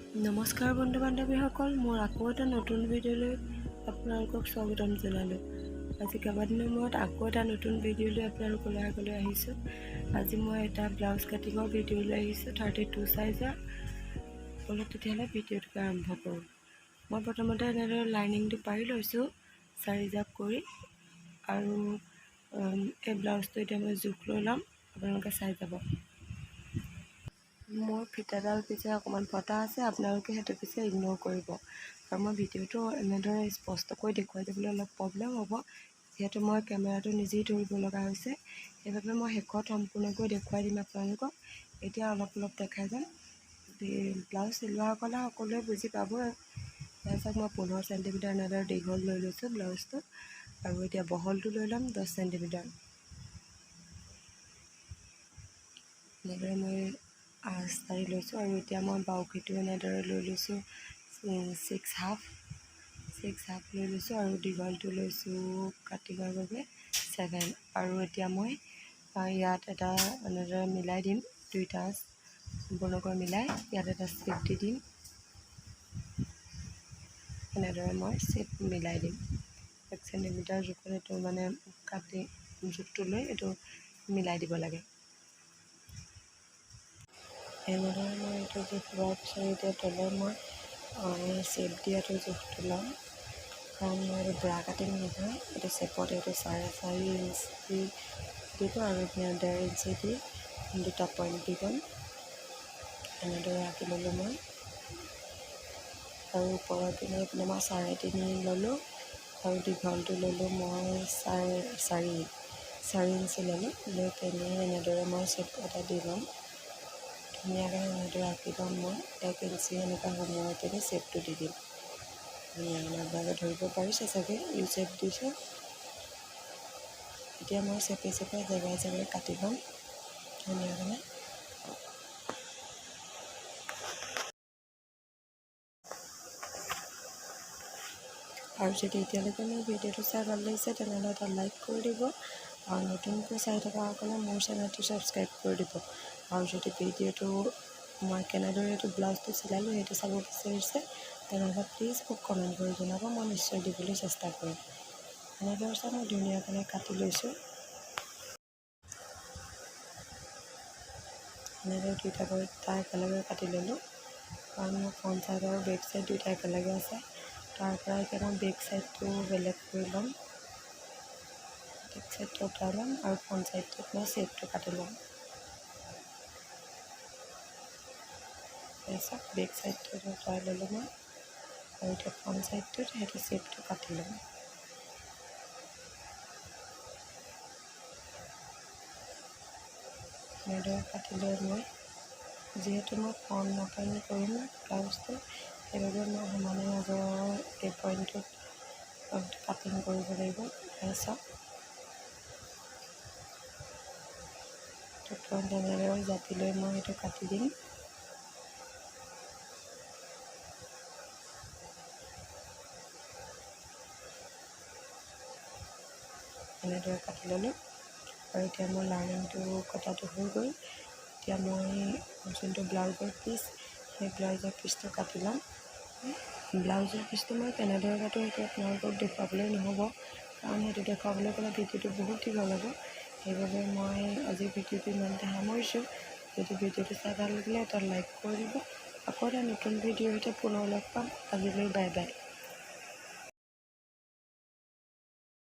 নমস্কাৰ বন্ধু বান্ধৱীসকল, মোৰ আকৌ এটা নতুন ভিডিঅ'লৈ আপোনালোকক স্বাগতম জনালোঁ। আজি কেইবাদিনৰ মূৰত আকৌ এটা নতুন ভিডিঅ' লৈ আপোনালোকৰ আগলৈ আহিছোঁ। আজি মই এটা ব্লাউজ কাটিঙৰ ভিডিঅ' লৈ আহিছোঁ 32 চাইজৰ। বলক তেতিয়াহ'লে ভিডিঅ'টোকে আৰম্ভ কৰোঁ। মই প্ৰথমতে এনেদৰে লাইনিংটো পাৰি লৈছোঁ 4 জাপ কৰি, আৰু এই ব্লাউজটো এতিয়া মই জোখ লৈ ল'ম, আপোনালোকে চাই যাব। মোৰ ফিটাডাল পিছে অকণমান ফটা আছে, আপোনালোকে সেইটো পিছে ইগন'ৰ কৰিব। আৰু মই ভিডিঅ'টো এনেদৰে স্পষ্টকৈ দেখুৱাই দিবলৈ অলপ প্ৰব্লেম হ'ব, যিহেতু মই কেমেৰাটো নিজেই ধৰিব লগা হৈছে। সেইবাবে মই শেষত সম্পূৰ্ণকৈ দেখুৱাই দিম আপোনালোকক। এতিয়া অলপ দেখাই যাম। ব্লাউজ চিলোৱাসকলে সকলোৱে বুজি পাবই। তাৰপিছত মই 15 চেণ্টিমিটাৰ এনেদৰে দীঘল লৈ লৈছোঁ ব্লাউজটো, আৰু এতিয়া বহলটো লৈ ল'ম 10 চেণ্টিমিটাৰ। এনেদৰে মই আঁচটাৰি লৈছোঁ, আৰু এতিয়া মই বাউসীটো এনেদৰে লৈ লৈছোঁ 6 হাফ লৈ লৈছোঁ, আৰু দীঘলটো লৈছোঁ কাটিঙৰ বাবে 7। আৰু এতিয়া মই ইয়াত এটা এনেদৰে মিলাই দিম, দুইটা সম্পূৰ্ণকৈ মিলাই ইয়াত এটা চেপ দি দিম। এনেদৰে মই চেপ মিলাই দিম 1 চেণ্টিমিটাৰ জোখত, এইটো মানে কাটি জোখটো লৈ এইটো মিলাই দিব লাগে। এনেদৰে মই এইটো জোখ লোৱাৰ পিছত এতিয়া তলে মই চেপ দিয়াটো জোখটো ল'ম, কাৰণ মই এইটো ব্ৰা কাটিং নহয়, এইটো চেপত এইটো 4.5 ইঞ্চি দিব, আৰু এতিয়া 1.5 ইঞ্চি দি দুটা পইণ্ট দি ল'ম। এনেদৰে আঁকি ল'লোঁ মই, আৰু ওপৰৰ পিনে মই 3.5 ল'লোঁ, আৰু দীঘলটো ল'লোঁ মই 4 ইঞ্চি ল'লোঁ। লৈ পেনি এনেদৰে মই চেপ এটা দি ল'ম, ধুনীয়াকৈ এনেদৰে আঁকি ল'ম। মই 1 ইঞ্চি এনেকুৱা সোমোৱাই পিনি চেপটো দি দিম। ধুনীয়াকৈ আপোনালোকে ধৰিব পাৰিছে চাগে, ইউ চেপ দিছোঁ। এতিয়া মই চেপে জেগাই কাটি ল'ম ধুনীয়াকৈ। আৰু যদি এতিয়ালৈকে মোৰ ভিডিঅ'টো চাই ভাল লাগিছে তেনেহ'লে এটা লাইক কৰি দিব, আৰু নতুনকৈ চাই থকাসকলে মোৰ চেনেলটো ছাবস্ক্ৰাইব কৰি দিব। আৰু যদি ভিডিঅ'টো মই কেনেদৰে এইটো ব্লাউজটো চিলালোঁ সেইটো চাব বিচাৰিছে তেনেহ'লে প্লিজ মোক কমেণ্ট কৰি জনাব, মই নিশ্চয় দিবলৈ চেষ্টা কৰিম। এনেদৰে চাই মই ধুনীয়াকৈ কাটি লৈছোঁ। এনেদৰে দুইটা একেলগে কাটি ল'লোঁ, কাৰণ মোৰ ফ্ৰণ্ট ছাইড আৰু বেক ছাইড দুইটা একেলগে আছে। তাৰ পৰা এতিয়া মই বেক ছাইডটো বেলেগ কৰি ল'ম, বেক ছাইডটো উঠাই ল'ম, আৰু ফ্ৰণ্ট ছাইডটোত মই চেপটো কাটি ল'ম। তাৰপিছত বেক ছাইডটো উঠাই ল'লোঁ মই, আৰু এতিয়া ফ্ৰণ্ট ছাইডটোত সেইটো চেপটো কাটি ল'ম। এনেদৰে কাটি লৈ মই, যিহেতু মই ফ্ৰণ্ট অপেন কৰিম ব্লাউজটো, সেইবাবে মই সমানে মাজৰ এই পইণ্টটোত কাটিং কৰিব লাগিব। চাওক পইণ্ট এনেদৰে জাপি লৈ মই সেইটো কাটি দিম। এনেদৰে কাটি ল'লোঁ, আৰু এতিয়া মোৰ লাইনিংটো কটাটো হৈ গ'ল। এতিয়া মই যোনটো ব্লাউজৰ পিচ, সেই ব্লাউজৰ পিচটো কাটি ল'ম। ব্লাউজৰ পিচটো মই কেনেদৰে কাটো সেইটো আপোনালোকক দেখুৱাবলৈ নহ'ব, কাৰণ সেইটো দেখুৱাবলৈ গ'লে ভিডিঅ'টো বহুত দীঘল হ'ব। সেইবাবে মই আজি ভিডিঅ'টো ইমানতে সামৰিছোঁ। যদি ভিডিঅ'টো চাই ভাল লাগিলে এটা লাইক কৰি দিব। আকৌ এটা নতুন ভিডিঅ'ৰ সৈতে পুনৰ লগ পাম। আজিলৈ বাই বাই।